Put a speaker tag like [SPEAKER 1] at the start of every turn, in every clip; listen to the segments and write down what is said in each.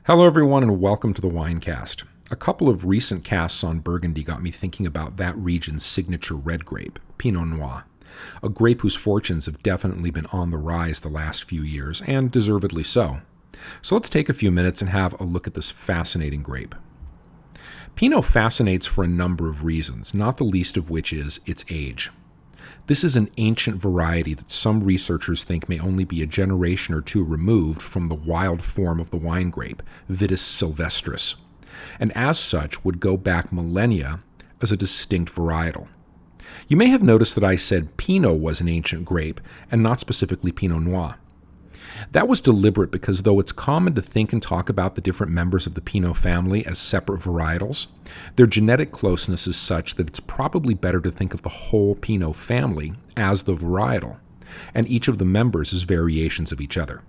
[SPEAKER 1] Hello, everyone, and welcome to the Winecast. A couple of recent casts on Burgundy got me thinking about that region's signature red grape, Pinot Noir, a grape whose fortunes have definitely been on the rise the last few years, and deservedly so. So let's take a few minutes and have a look at this fascinating grape. Pinot fascinates for a number of reasons, not the least of which is its age. This is an ancient variety that some researchers think may only be a generation or two removed from the wild form of the wine grape, Vitis sylvestris, and as such would go back millennia as a distinct varietal. You may have noticed that I said Pinot was an ancient grape, and not specifically Pinot Noir. That was deliberate because though it's common to think and talk about the different members of the Pinot family as separate varietals, their genetic closeness is such that it's probably better to think of the whole Pinot family as the varietal, and each of the members as variations of each other.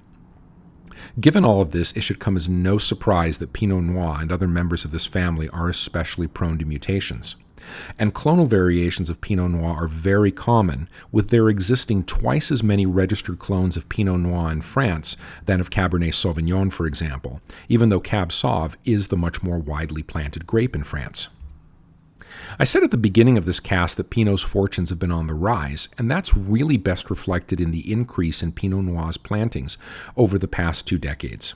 [SPEAKER 1] Given all of this, it should come as no surprise that Pinot Noir and other members of this family are especially prone to mutations. And clonal variations of Pinot Noir are very common, with there existing twice as many registered clones of Pinot Noir in France than of Cabernet Sauvignon, for example, even though Cab Sauv is the much more widely planted grape in France. I said at the beginning of this cast that Pinot's fortunes have been on the rise, and that's really best reflected in the increase in Pinot Noir's plantings over the past 2 decades.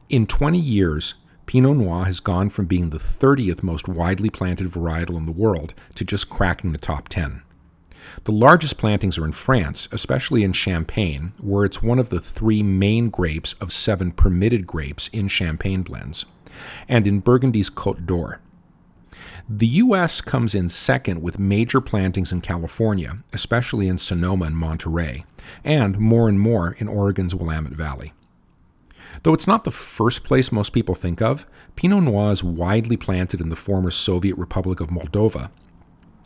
[SPEAKER 1] In 20 years, Pinot Noir has gone from being the 30th most widely planted varietal in the world to just cracking the top 10. The largest plantings are in France, especially in Champagne, where it's one of the 3 main grapes of 7 permitted grapes in Champagne blends, and in Burgundy's Côte d'Or. The U.S. comes in second with major plantings in California, especially in Sonoma and Monterey, and more in Oregon's Willamette Valley. Though it's not the first place most people think of, Pinot Noir is widely planted in the former Soviet Republic of Moldova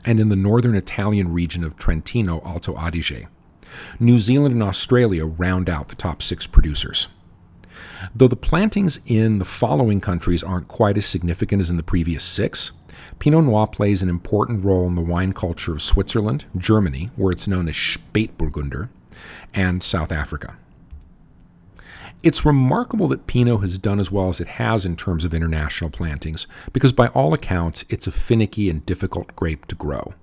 [SPEAKER 1] and in the northern Italian region of Trentino Alto Adige. New Zealand and Australia round out the top 6 producers. Though the plantings in the following countries aren't quite as significant as in the previous 6, Pinot Noir plays an important role in the wine culture of Switzerland, Germany, where it's known as Spätburgunder, and South Africa. It's remarkable that Pinot has done as well as it has in terms of international plantings, because by all accounts, it's a finicky and difficult grape to grow.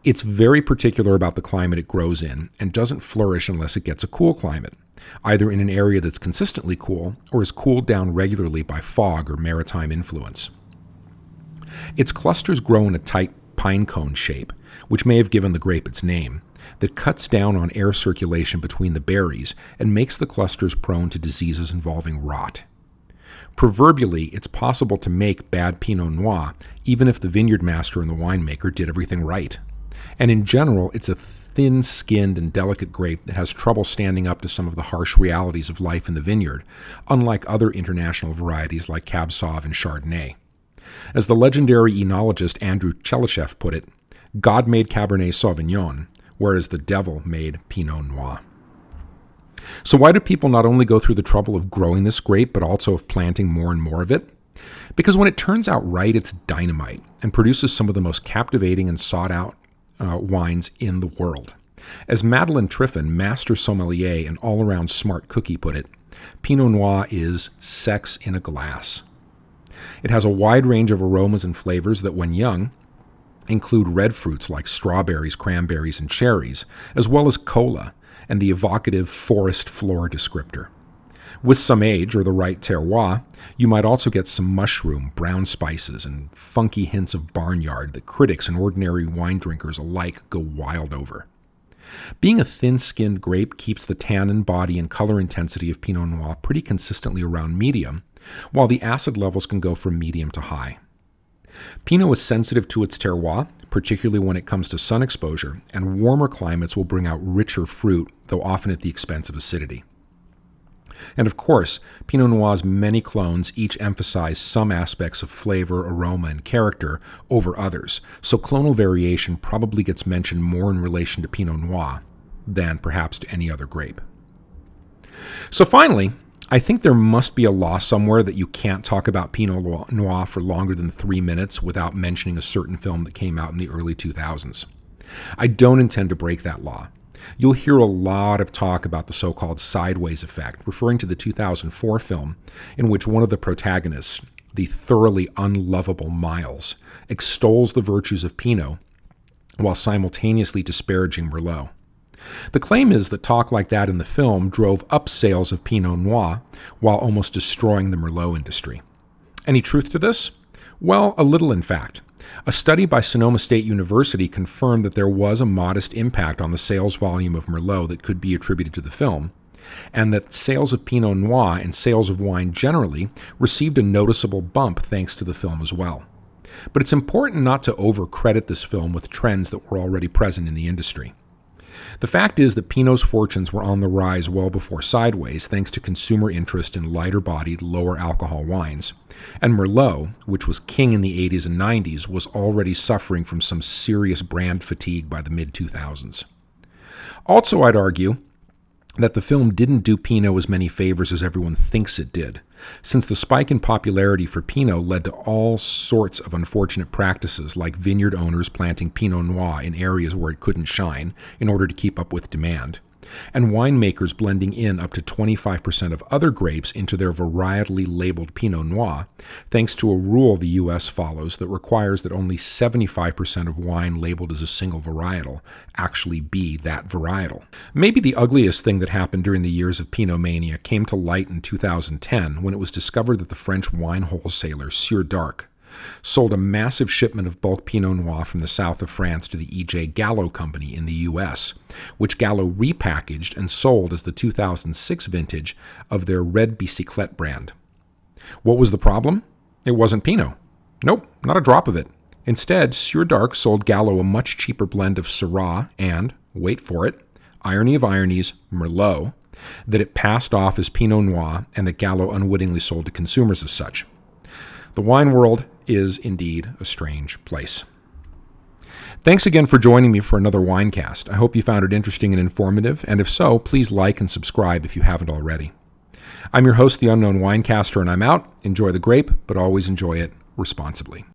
[SPEAKER 1] It's very particular about the climate it grows in, and doesn't flourish unless it gets a cool climate, either in an area that's consistently cool, or is cooled down regularly by fog or maritime influence. Its clusters grow in a tight pine cone shape, which may have given the grape its name, that cuts down on air circulation between the berries and makes the clusters prone to diseases involving rot. Proverbially, it's possible to make bad Pinot Noir even if the vineyard master and the winemaker did everything right. And in general, it's a thin-skinned and delicate grape that has trouble standing up to some of the harsh realities of life in the vineyard, unlike other international varieties like Cab Sauv and Chardonnay. As the legendary enologist Andrew Chelishev put it, God made Cabernet Sauvignon, whereas the devil made Pinot Noir. So why do people not only go through the trouble of growing this grape, but also of planting more and more of it? Because when it turns out right, it's dynamite and produces some of the most captivating and sought-out wines in the world. As Madeleine Triffin, master sommelier and all-around smart cookie, put it, Pinot Noir is sex in a glass. It has a wide range of aromas and flavors that, when young, include red fruits like strawberries, cranberries, and cherries, as well as cola and the evocative forest floor descriptor. With some age or the right terroir, you might also get some mushroom, brown spices, and funky hints of barnyard that critics and ordinary wine drinkers alike go wild over. Being a thin-skinned grape keeps the tannin, body, and color intensity of Pinot Noir pretty consistently around medium, while the acid levels can go from medium to high. Pinot is sensitive to its terroir, particularly when it comes to sun exposure, and warmer climates will bring out richer fruit, though often at the expense of acidity. And of course, Pinot Noir's many clones each emphasize some aspects of flavor, aroma, and character over others, so clonal variation probably gets mentioned more in relation to Pinot Noir than perhaps to any other grape. So finally, I think there must be a law somewhere that you can't talk about Pinot Noir for longer than 3 minutes without mentioning a certain film that came out in the early 2000s. I don't intend to break that law, You'll hear a lot of talk about the so-called sideways effect, referring to the 2004 film in which one of the protagonists, the thoroughly unlovable Miles, extols the virtues of Pinot while simultaneously disparaging Merlot. The claim is that talk like that in the film drove up sales of Pinot Noir while almost destroying the Merlot industry. Any truth to this? Well, a little in fact. A study by Sonoma State University confirmed that there was a modest impact on the sales volume of Merlot that could be attributed to the film, and that sales of Pinot Noir and sales of wine generally received a noticeable bump thanks to the film as well. But it's important not to overcredit this film with trends that were already present in the industry. The fact is that Pinot's fortunes were on the rise well before Sideways, thanks to consumer interest in lighter-bodied, lower-alcohol wines. And Merlot, which was king in the 80s and 90s, was already suffering from some serious brand fatigue by the mid-2000s. Also, I'd argue that the film didn't do Pinot as many favors as everyone thinks it did, since the spike in popularity for Pinot led to all sorts of unfortunate practices, like vineyard owners planting Pinot Noir in areas where it couldn't shine in order to keep up with demand, and winemakers blending in up to 25% of other grapes into their varietally labeled Pinot Noir, thanks to a rule the U.S. follows that requires that only 75% of wine labeled as a single varietal actually be that varietal. Maybe the ugliest thing that happened during the years of Pinot Mania came to light in 2010 when it was discovered that the French wine wholesaler Sieur d'Arc sold a massive shipment of bulk Pinot Noir from the south of France to the E.J. Gallo Company in the U.S., which Gallo repackaged and sold as the 2006 vintage of their Red Bicyclette brand. What was the problem? It wasn't Pinot. Nope, not a drop of it. Instead, Sieur d'Arc sold Gallo a much cheaper blend of Syrah and, wait for it, irony of ironies, Merlot, that it passed off as Pinot Noir and that Gallo unwittingly sold to consumers as such. The wine world is indeed a strange place. Thanks again for joining me for another Winecast. I hope you found it interesting and informative, and if so, please like and subscribe if you haven't already. I'm your host, the Unknown Winecaster, and I'm out. Enjoy the grape, but always enjoy it responsibly.